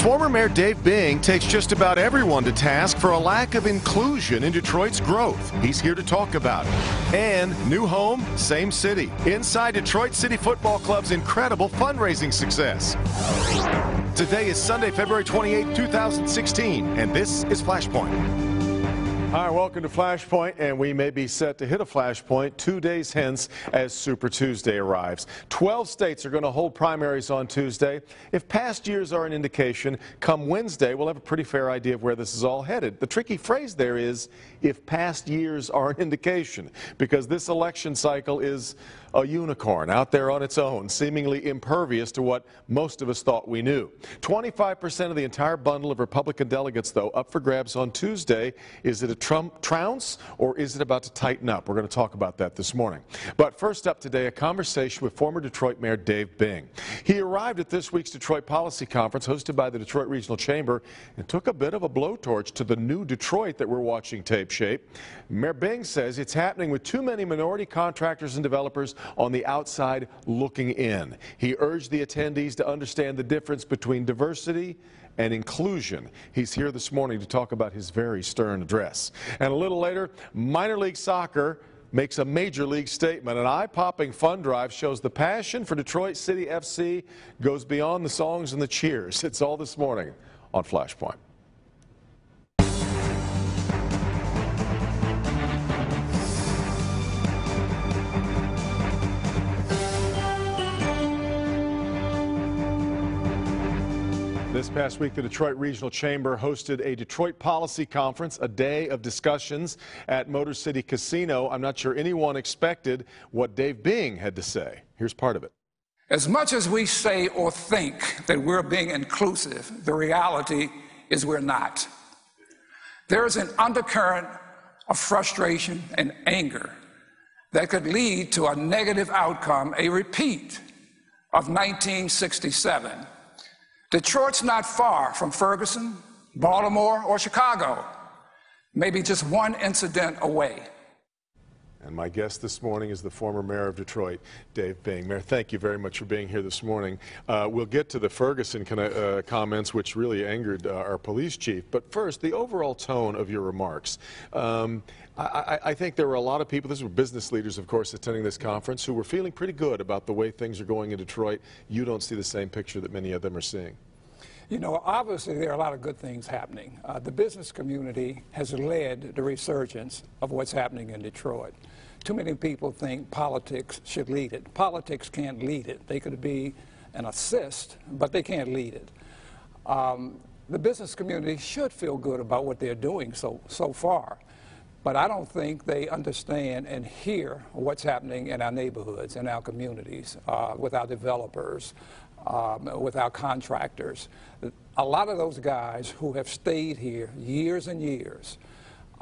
Former Mayor Dave Bing takes just about everyone to task for a lack of inclusion in Detroit's growth. He's here to talk about it. And new home, same city. Inside Detroit City Football Club's incredible fundraising success. Today is Sunday, February 28, 2016, and this is Flashpoint. Hi, welcome to Flashpoint, and we may be set to hit a flashpoint 2 days hence as Super Tuesday arrives. 12 states are going to hold primaries on Tuesday. If past years are an indication, come Wednesday, we'll have a pretty fair idea of where this is all headed. The tricky phrase there is, if past years are an indication, because this election cycle is a unicorn out there on its own, seemingly impervious to what most of us thought we knew. 25% of the entire bundle of Republican delegates, though, up for grabs on Tuesday. Is it a Trump trounce, or is it about to tighten up? We're going to talk about that this morning. But first up today, a conversation with former Detroit Mayor Dave Bing. He arrived at this week's Detroit Policy Conference hosted by the Detroit Regional Chamber and took a bit of a blowtorch to the new Detroit that we're watching take shape. Mayor Bing says it's happening with too many minority contractors and developers on the outside looking in. He urged the attendees to understand the difference between diversity and inclusion. He's here this morning to talk about his very stern address. And a little later, minor league soccer makes a major league statement. An eye-popping fund drive shows the passion for Detroit City FC goes beyond the songs and the cheers. It's all this morning on Flashpoint. This past week, the Detroit Regional Chamber hosted a Detroit Policy Conference, a day of discussions at Motor City Casino. I'm not sure anyone expected what Dave Bing had to say. Here's part of it. As much as we say or think that we're being inclusive, the reality is we're not. There is an undercurrent of frustration and anger that could lead to a negative outcome, a repeat of 1967. Detroit's not far from Ferguson, Baltimore, or Chicago, maybe just one incident away. And my guest this morning is the former mayor of Detroit, Dave Bing. Mayor, thank you very much for being here this morning. We'll get to the Ferguson comments, which really angered our police chief. But first, the overall tone of your remarks. I think there were a lot of people, these were business leaders, of course, attending this conference, who were feeling pretty good about the way things are going in Detroit. You don't see the same picture that many of them are seeing. You know, obviously there are a lot of good things happening. The business community has led the resurgence of what's happening in Detroit. Too many people think politics should lead it. Politics can't lead it. They could be an assist, but they can't lead it. The business community should feel good about what they're doing so far. But I don't think they understand and hear what's happening in our neighborhoods, in our communities, with our developers, with our contractors. A lot of those guys who have stayed here years and years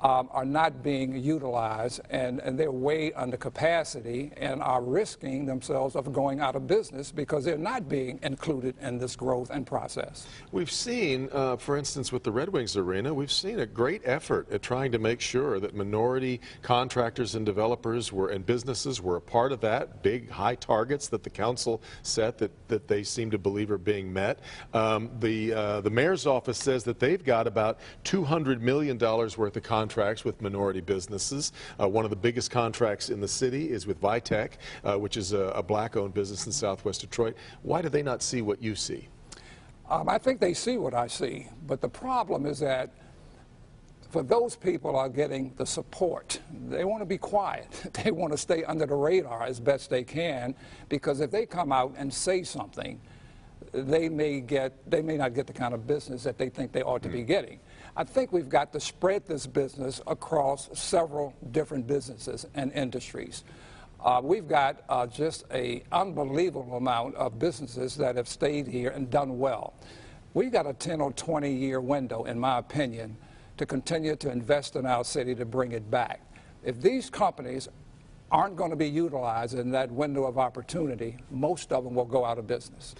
are not being utilized, and they're way under capacity and are risking themselves of going out of business because they're not being included in this growth and process. We've seen, for instance, with the Red Wings arena, we've seen a great effort at trying to make sure that minority contractors and developers and businesses were a part of that. Big, high targets that the council set that they seem to believe are being met. The mayor's office says that they've got about $200 million worth of contracts with minority businesses. One of the biggest contracts in the city is with Vitech, which is a black-owned business in Southwest Detroit. Why do they not see what you see? I think they see what I see, but the problem is that for those people are getting the support. They want to be quiet. They want to stay under the radar as best they can, because if they come out and say something, they may not get the kind of business that they think they ought to be getting. I think we've got to spread this business across several different businesses and industries. We've got just an unbelievable amount of businesses that have stayed here and done well. We've got a 10 or 20-year window, in my opinion, to continue to invest in our city to bring it back. If these companies aren't going to be utilized in that window of opportunity, most of them will go out of business.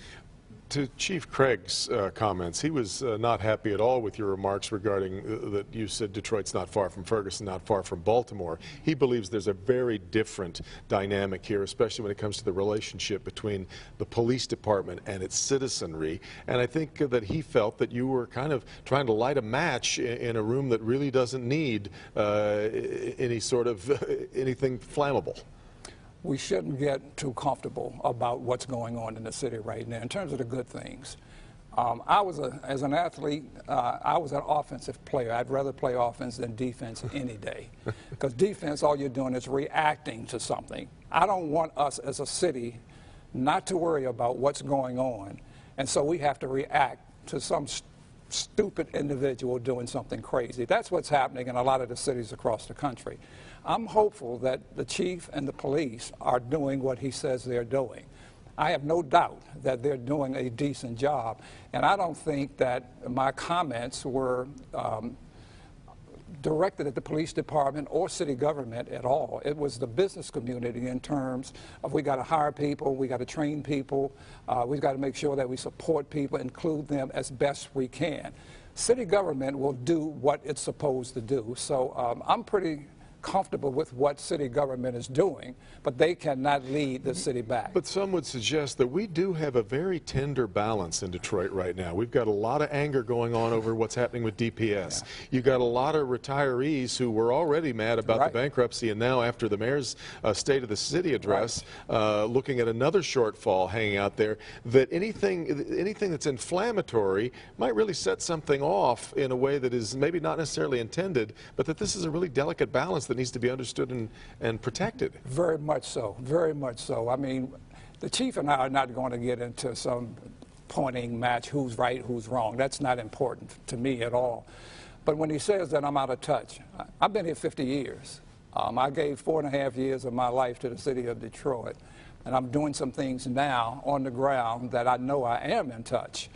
To Chief Craig's comments, he was not happy at all with your remarks regarding that you said Detroit's not far from Ferguson, not far from Baltimore. He believes there's a very different dynamic here, especially when it comes to the relationship between the police department and its citizenry. And I think that he felt that you were kind of trying to light a match in a room that really doesn't need any sort of anything flammable. We shouldn't get too comfortable about what's going on in the city right now in terms of the good things. As an athlete, I was an offensive player. I'd rather play offense than defense any day. Because defense, all you're doing is reacting to something. I don't want us as a city not to worry about what's going on. And so we have to react to some stupid individual doing something crazy. That's what's happening in a lot of the cities across the country. I'm hopeful that the chief and the police are doing what he says they're doing. I have no doubt that they're doing a decent job, and I don't think that my comments were directed at the police department or city government at all. It was the business community in terms of we got to hire people, we got to train people, we've got to make sure that we support people, include them as best we can. City government will do what it's supposed to do, so I'm pretty comfortable with what city government is doing, but they cannot lead the city back. But some would suggest that we do have a very tender balance in Detroit right now. We've got a lot of anger going on over what's happening with DPS. Yeah. You've got a lot of retirees who were already mad about the bankruptcy, and now after the mayor's State of the City address, looking at another shortfall hanging out there, that anything that's inflammatory might really set something off in a way that is maybe not necessarily intended, but that this is a really delicate balance that needs to be understood and protected. Very much so, very much so. I mean, the chief and I are not going to get into some pointing match, who's right, who's wrong. That's not important to me at all. But when he says that I'm out of touch, I've been here 50 years. I gave 4.5 years of my life to the city of Detroit, and I'm doing some things now on the ground that I know I am in touch.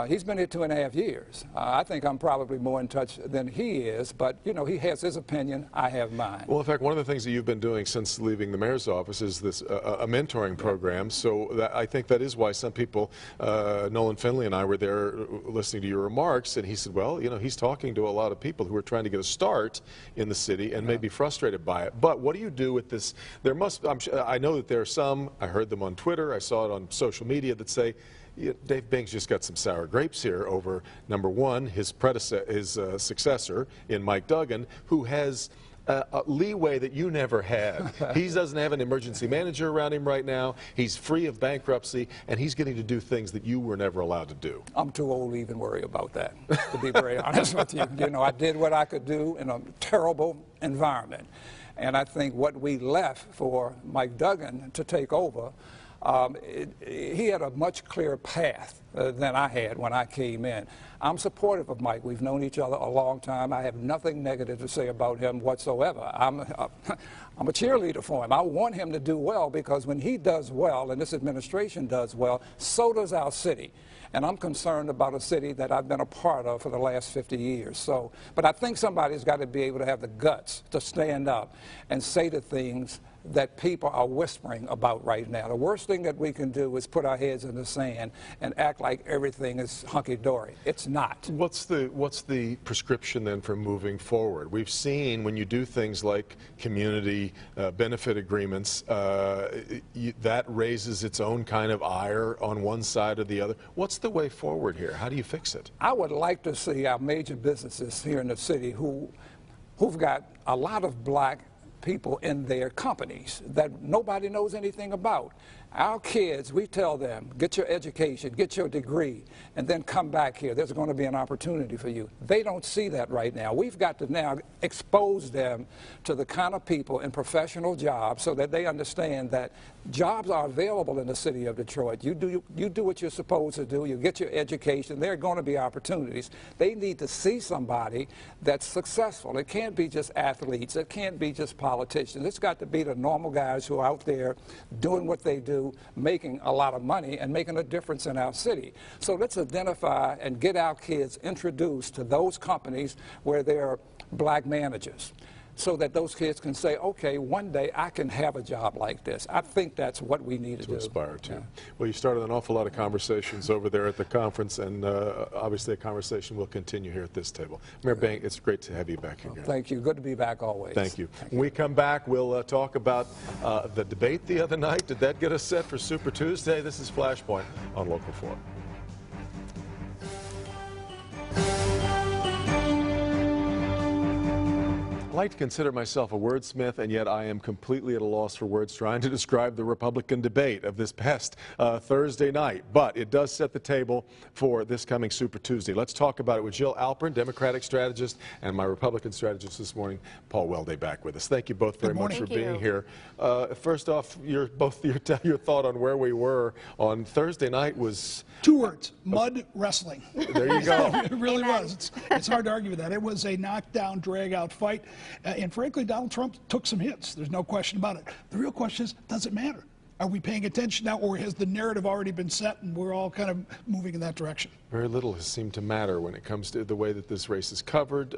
He's been here 2.5 years. I think I'm probably more in touch than he is, but, you know, he has his opinion, I have mine. Well, in fact, one of the things that you've been doing since leaving the mayor's office is this a mentoring program, so I think that is why some people, Nolan Finley and I were there listening to your remarks, and he said, well, you know, he's talking to a lot of people who are trying to get a start in the city and may be frustrated by it. But what do you do with this? I know that there are some, I heard them on Twitter, I saw it on social media, that say, Dave Bing's just got some sour grapes here over, number one, his successor in Mike Duggan, who has a leeway that you never had. He doesn't have an emergency manager around him right now. He's free of bankruptcy, and he's getting to do things that you were never allowed to do. I'm too old to even worry about that, to be very honest with you. You know, I did what I could do in a terrible environment. And I think what we left for Mike Duggan to take over, he had a much clearer path than I had when I came in. I'm supportive of Mike. We've known each other a long time. I have nothing negative to say about him whatsoever. I'm a cheerleader for him. I want him to do well, because when he does well and this administration does well, so does our city. And I'm concerned about a city that I've been a part of for the last 50 years. So, but I think somebody's got to be able to have the guts to stand up and say the things that people are whispering about right now. The worst thing that we can do is put our heads in the sand and act like everything is hunky-dory. It's not. What's the prescription then for moving forward? We've seen when you do things like community benefit agreements, that raises its own kind of ire on one side or the other. What's the way forward here? How do you fix it? I would like to see our major businesses here in the city who've got a lot of black people in their companies that nobody knows anything about. Our kids, we tell them, get your education, get your degree, and then come back here. There's going to be an opportunity for you. They don't see that right now. We've got to now expose them to the kind of people in professional jobs so that they understand that jobs are available in the city of Detroit. You do what you're supposed to do. You get your education. There are going to be opportunities. They need to see somebody that's successful. It can't be just athletes. It can't be just politicians. It's got to be the normal guys who are out there doing what they do, making a lot of money and making a difference in our city. So let's identify and get our kids introduced to those companies where there are black managers. so that those kids can say, okay, one day I can have a job like this. I think that's what we need to do. Aspire to. Yeah. Well, you started an awful lot of conversations over there at the conference, and obviously a conversation will continue here at this table. Mayor Bank, it's great to have you back again. Thank you. Good to be back always. Thank you. When we come back, we'll talk about the debate the other night. Did that get us set for Super Tuesday? This is Flashpoint on Local 4. I like to consider myself a wordsmith, and yet I am completely at a loss for words trying to describe the Republican debate of this past Thursday night. But it does set the table for this coming Super Tuesday. Let's talk about it with Jill Alper, Democratic strategist, and my Republican strategist this morning, Paul Welday, back with us. Thank you both very much for being here. First off, your thought on where we were on Thursday night was... 2 words: mud wrestling. There you go. It really was. It's hard to argue with that. It was a knockdown, drag-out fight. And frankly, Donald Trump took some hits. There's no question about it. The real question is, does it matter? Are we paying attention now, or has the narrative already been set and we're all kind of moving in that direction? Very little has seemed to matter when it comes to the way that this race is covered.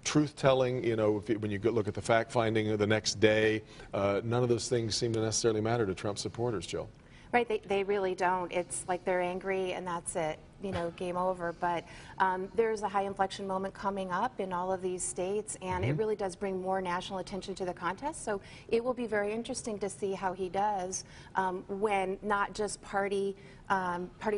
Truth-telling, you know, when you look at the fact-finding the next day, none of those things seem to necessarily matter to Trump supporters, Jill. Right, they really don't. It's like they're angry and that's it, you know, game over. But there's a high inflection moment coming up in all of these states, and it really does bring more national attention to the contest. So it will be very interesting to see how he does when not just party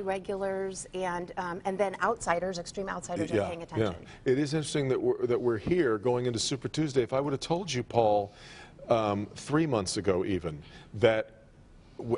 regulars and then outsiders, extreme outsiders, are paying attention. Yeah. It is interesting that we're here going into Super Tuesday. If I would have told you, Paul, 3 months ago even, that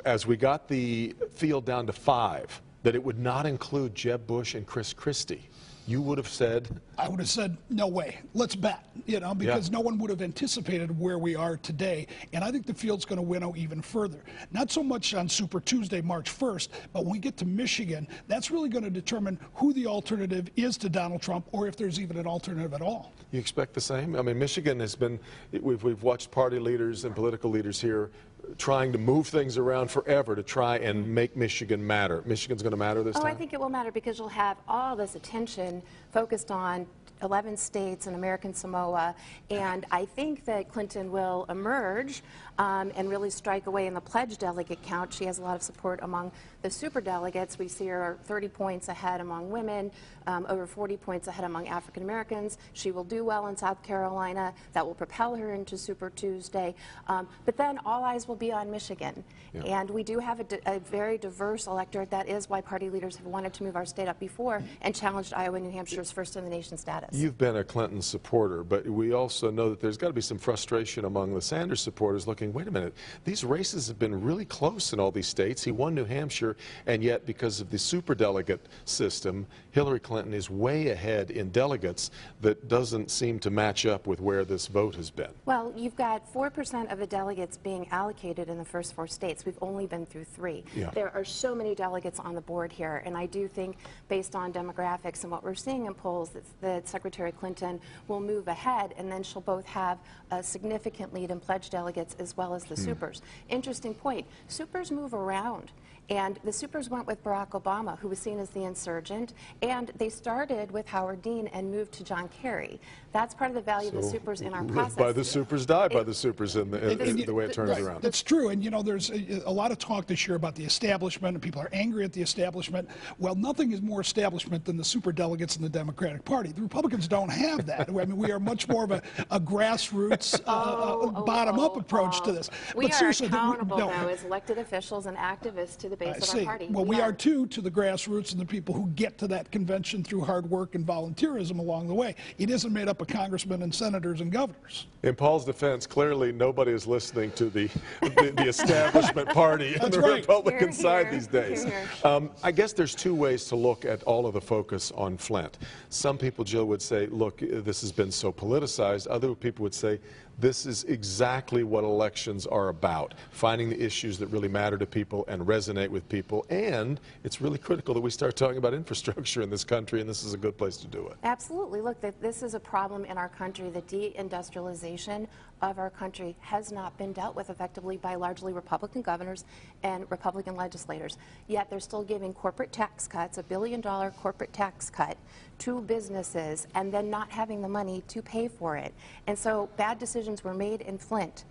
as we got the field down to 5, that it would not include Jeb Bush and Chris Christie, you would have said? I would have said, no way. Let's bet, you know, because no one would have anticipated where we are today. And I think the field's going to winnow even further. Not so much on Super Tuesday, March 1st, but when we get to Michigan, that's really going to determine who the alternative is to Donald Trump, or if there's even an alternative at all. You expect the same? I mean, Michigan has been, we've watched party leaders and political leaders here trying to move things around forever to try and make Michigan matter. Michigan's going to matter this time? Oh, I think it will matter because you'll have all this attention focused on 11 states and American Samoa, and I think that Clinton will emerge and really strike away in the pledge delegate count. She has a lot of support among the super delegates. We see her 30 points ahead among women, over 40 points ahead among African Americans. She will do well in South Carolina. That will propel her into Super Tuesday. But then all eyes will be on Michigan. And we do have a very diverse electorate. That is why party leaders have wanted to move our state up before and challenged Iowa and New Hampshire's first in the nation status. You've been a Clinton supporter, but we also know that there's got to be some frustration among the Sanders supporters looking, wait a minute, these races have been really close in all these states. He won New Hampshire, and yet because of the superdelegate system, Hillary Clinton is way ahead in delegates that doesn't seem to match up with where this vote has been. Well, you've got 4% of the delegates being allocated in the first 4 states. We've only been through 3. There are so many delegates on the board here, and I do think based on demographics and what we're seeing in polls that Secretary Clinton will move ahead, and then she'll both have a significant lead in pledge delegates as well as the supers. Interesting point. Supers move around. And the supers went with Barack Obama, who was seen as the insurgent, and they started with Howard Dean and moved to John Kerry. That's part of the value of the supers in our process. By the supers, die by the supers in the way it turns around. That's true, and you know, there's a lot of talk this year about the establishment, and people are angry at the establishment. Well, nothing is more establishment than the super delegates in the Democratic Party. The Republicans don't have that. I mean, we are much more of a grassroots, bottom-up approach to this. We are accountable, though, as elected officials and activists to the base of our party. Well, we are too to the grassroots and the people who get to that convention through hard work and volunteerism along the way. It isn't made up of congressmen and senators and governors. In Paul's defense, clearly nobody is listening to the establishment party on the Republican side these days. I guess there's 2 ways to look at all of the focus on Flint. Some people, Jill, would say, look, this has been so politicized. Other people would say, this is exactly what elections are about, finding the issues that really matter to people and resonate with people. And it's really critical that we start talking about infrastructure in this country, and this is a good place to do it. Absolutely. Look, this is a problem in our country. The deindustrialization of our country has not been dealt with effectively by largely Republican governors and Republican legislators. Yet they're still giving corporate tax cuts, $1 billion corporate tax cut, to businesses, and then not having the money to pay for it. And so bad decisions were made in Flint,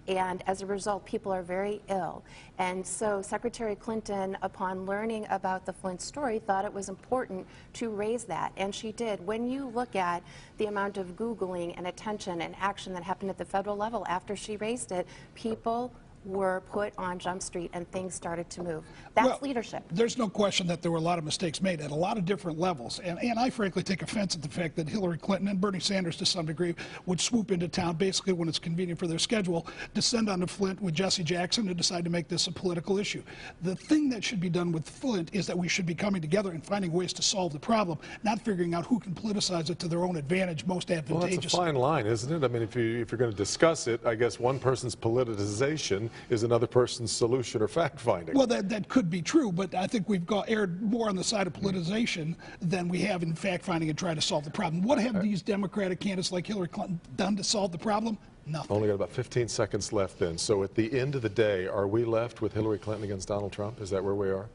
and as a result, people are very ill. And so Secretary Clinton, upon learning about the Flint story, thought it was important to raise that, and she did. When you look at the amount of Googling and attention and action that happened at the federal level after she raised it, people were put on Jump Street and things started to move. That's leadership. There's no question that there were a lot of mistakes made at a lot of different levels. And I frankly take offense at the fact that Hillary Clinton and Bernie Sanders to some degree would swoop into town basically when it's convenient for their schedule, descend onto Flint with Jesse Jackson and decide to make this a political issue. The thing that should be done with Flint is that we should be coming together and finding ways to solve the problem, not figuring out who can politicize it to their own advantage most advantageously. Well, that's a fine line, isn't it? I mean, if you're going to discuss it, I guess one person's politicization is another person's solution or fact-finding. Well, that could be true, but I think we've erred more on the side of politicization than we have in fact-finding and trying to solve the problem. What have these Democratic candidates like Hillary Clinton done to solve the problem? Nothing. Only got about 15 seconds left then. So at the end of the day, are we left with Hillary Clinton against Donald Trump? Is that where we are?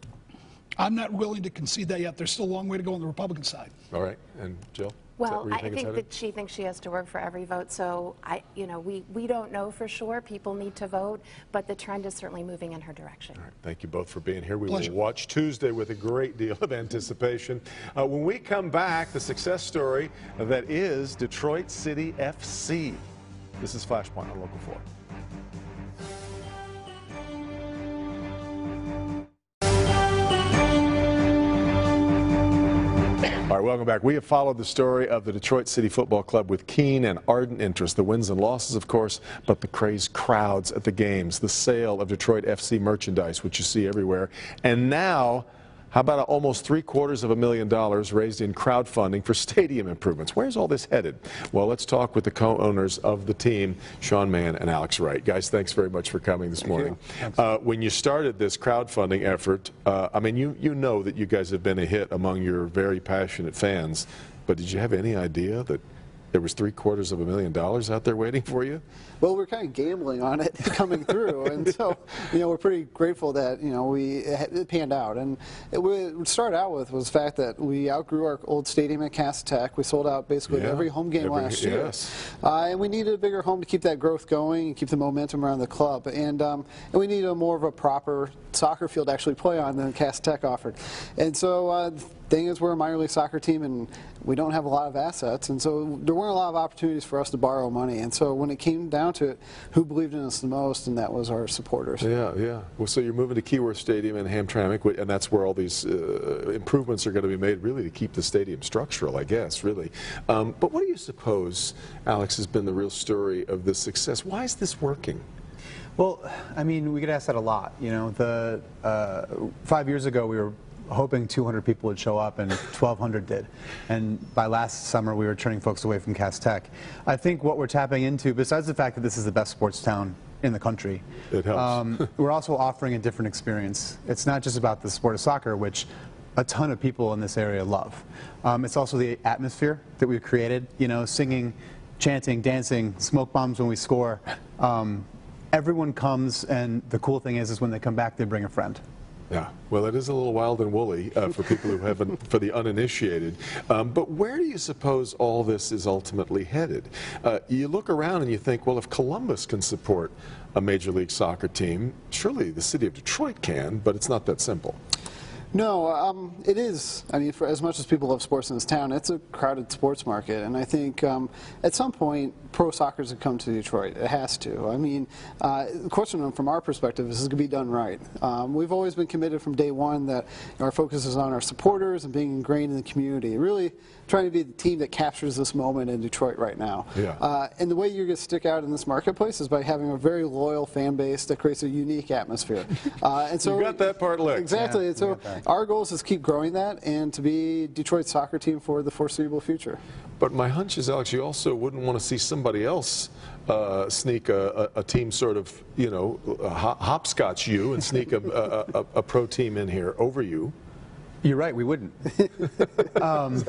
I'm not willing to concede that yet. There's still a long way to go on the Republican side. All right. And Jill? Well, I think that she thinks she has to work for every vote, so we don't know for sure. People need to vote, but the trend is certainly moving in her direction. All right, thank you both for being here. We Pleasure. will watch Tuesday with a great deal of anticipation. When we come back, the success story that is Detroit City FC. This is Flashpoint on Local 4. All right, welcome back. We have followed the story of the Detroit City Football Club with keen and ardent interest. The wins and losses, of course, but the crazed crowds at the games, the sale of Detroit FC merchandise, which you see everywhere. And now, how about almost $750,000 raised in crowdfunding for stadium improvements? Where's all this headed? Well, let's talk with the co-owners of the team, Sean Mann and Alex Wright. Guys, thanks very much for coming this morning. When you started this crowdfunding effort, I mean, you know that you guys have been a hit among your very passionate fans, but did you have any idea that there was $750,000 out there waiting for you? Well, we're kind of gambling on it coming through, and so we're pretty grateful that it panned out. And what it started out with was the fact that we outgrew our old stadium at Cass Tech. We sold out basically every home game last year, and we needed a bigger home to keep that growth going and keep the momentum around the club. And we needed more of a proper soccer field to actually play on than Cass Tech offered. And so the thing is, we're a minor league soccer team, and we don't have a lot of assets, and so there weren't a lot of opportunities for us to borrow money. And so when it came down to it, who believed in us the most, and that was our supporters. Yeah. Well, so you're moving to Keyworth Stadium in Hamtramck, and that's where all these improvements are going to be made, really, to keep the stadium structural, I guess, really. But what do you suppose, Alex, has been the real story of this success? Why is this working? Well, I mean, we get asked that a lot. 5 years ago, we were hoping 200 people would show up, and 1,200 did. And by last summer, we were turning folks away from Cass Tech. I think what we're tapping into, besides the fact that this is the best sports town in the country, it helps. We're also offering a different experience. It's not just about the sport of soccer, which a ton of people in this area love. It's also the atmosphere that we've created, singing, chanting, dancing, smoke bombs when we score. Everyone comes, and the cool thing is when they come back, they bring a friend. Yeah, well, it is a little wild and woolly for people who haven't, for the uninitiated. But where do you suppose all this is ultimately headed? You look around and you think, well, if Columbus can support a Major League Soccer team, surely the city of Detroit can, but it's not that simple. No, it is. I mean, for as much as people love sports in this town, it's a crowded sports market, and I think at some point, pro soccer has come to Detroit. It has to. I mean, the question from our perspective is this going to be done right. We've always been committed from day one that our focus is on our supporters and being ingrained in the community. Really trying to be the team that captures this moment in Detroit right now. Yeah. And the way you're going to stick out in this marketplace is by having a very loyal fan base that creates a unique atmosphere. And so you got that part licked. Exactly. Yeah, and so our goal is to keep growing that and to be Detroit's soccer team for the foreseeable future. But my hunch is, Alex, you also wouldn't want to see somebody else sneak a team sort of, you know, hopscotch you and sneak a pro team in here over you. You're right, we wouldn't. And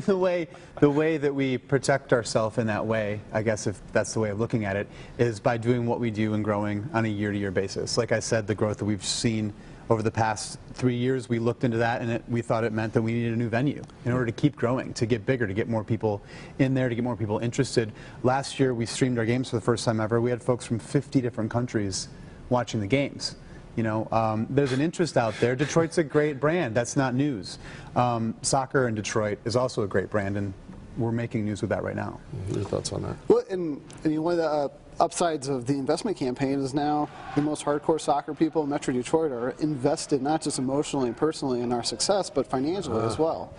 the way that we protect ourselves in that way, I guess if that's the way of looking at it, is by doing what we do and growing on a year-to-year basis. Like I said, the growth that we've seen over the past 3 years, we looked into that and we thought it meant that we needed a new venue in order to keep growing, to get bigger, to get more people in there, to get more people interested. Last year, we streamed our games for the first time ever. We had folks from 50 different countries watching the games. You know, there's an interest out there. Detroit's a great brand. That's not news. Soccer in Detroit is also a great brand, and we're making news with that right now. Your thoughts on that? Well, and one of the upsides of the investment campaign is now the most hardcore soccer people in Metro Detroit are invested not just emotionally and personally in our success, but financially as well.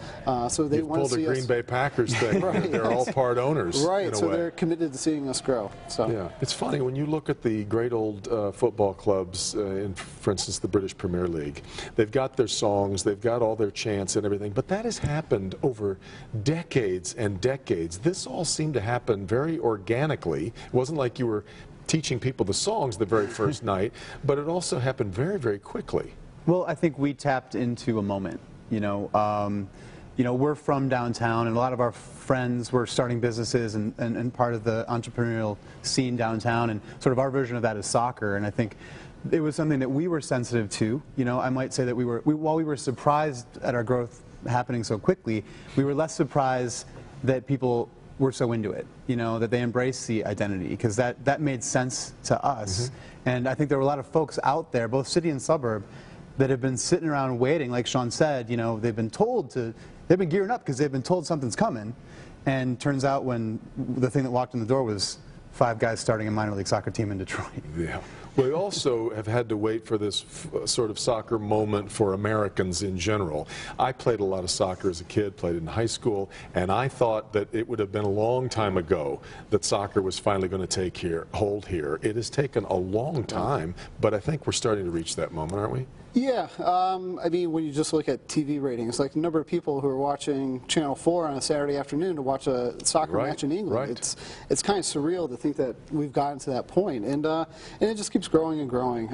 So they want to see us. Pulled a Green Bay Packers thing. Right. They're all part owners. Right. In a So way. they're committed to seeing us grow. So yeah, it's funny when you look at the great old football clubs in, for instance, the British Premier League. They've got their songs, they've got all their chants and everything, but that has happened over decades and decades. This all seemed to happen very organically. It wasn't like you were teaching people the songs the very first night, but it also happened very, very quickly. Well, I think we tapped into a moment. You know, we're from downtown, and a lot of our friends were starting businesses and part of the entrepreneurial scene downtown, and sort of our version of that is soccer. And I think it was something that we were sensitive to. You know, I might say that while we were surprised at our growth happening so quickly, we were less surprised that people were so into it, you know, that they embraced the identity, because that made sense to us. And I think there were a lot of folks out there, both city and suburb, that have been sitting around waiting, like Sean said, you know, they've been gearing up because they've been told something's coming. And turns out when the thing that walked in the door was 5 guys starting a minor league soccer team in Detroit. Yeah. We also have had to wait for this sort of soccer moment for Americans in general. I played a lot of soccer as a kid, played in high school, and I thought that it would have been a long time ago that soccer was finally going to take hold here. It has taken a long time, but I think we're starting to reach that moment, aren't we? Yeah, I mean, when you just look at TV ratings, like the number of people who are watching Channel 4 on a Saturday afternoon to watch a soccer match in England, it's kind of surreal to think that we've gotten to that point, and it just keeps growing and growing.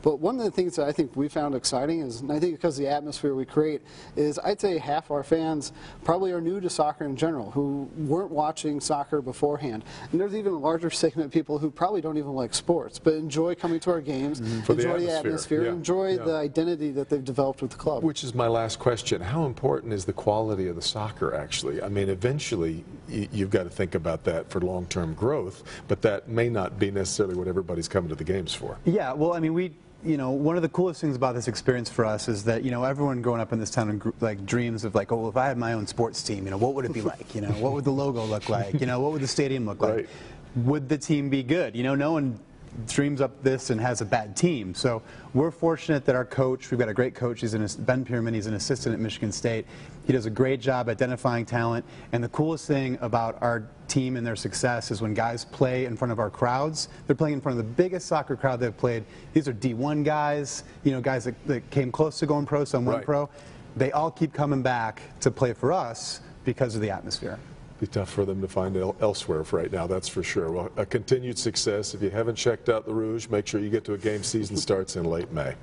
But one of the things that I think we found exciting is, and I think because of the atmosphere we create, is I'd say half our fans probably are new to soccer in general, who weren't watching soccer beforehand. And there's even a larger segment of people who probably don't even like sports, but enjoy coming to our games, enjoy the atmosphere, enjoy the identity that they've developed with the club. Which is my last question. How important is the quality of the soccer, actually? I mean, eventually, you've got to think about that for long-term growth, but that may not be necessarily what everybody's coming to the games for. Yeah, well, I mean, you know, one of the coolest things about this experience for us is that, you know, everyone growing up in this town like dreams of like, oh, well, if I had my own sports team, you know, what would it be like? You know, what would the logo look like? You know, what would the stadium look like? Would the team be good? You know, no one dreams up this and has a bad team. So we're fortunate that our coach, we've got a great coach, Ben Pierman, he's an assistant at Michigan State. He does a great job identifying talent, and the coolest thing about our team and their success is when guys play in front of our crowds, they're playing in front of the biggest soccer crowd they've played. These are D1 guys, you know, guys that came close to going pro, some went pro. They all keep coming back to play for us because of the atmosphere. Be tough for them to find elsewhere for right now, that's for sure. Well, a continued success. If you haven't checked out the Rouge, make sure you get to a game. Season starts in late May.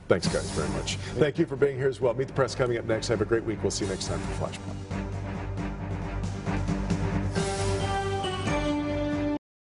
Thanks, guys, very much. Thank you for being here as well. Meet the Press coming up next. Have a great week. We'll see you next time for Flashpoint.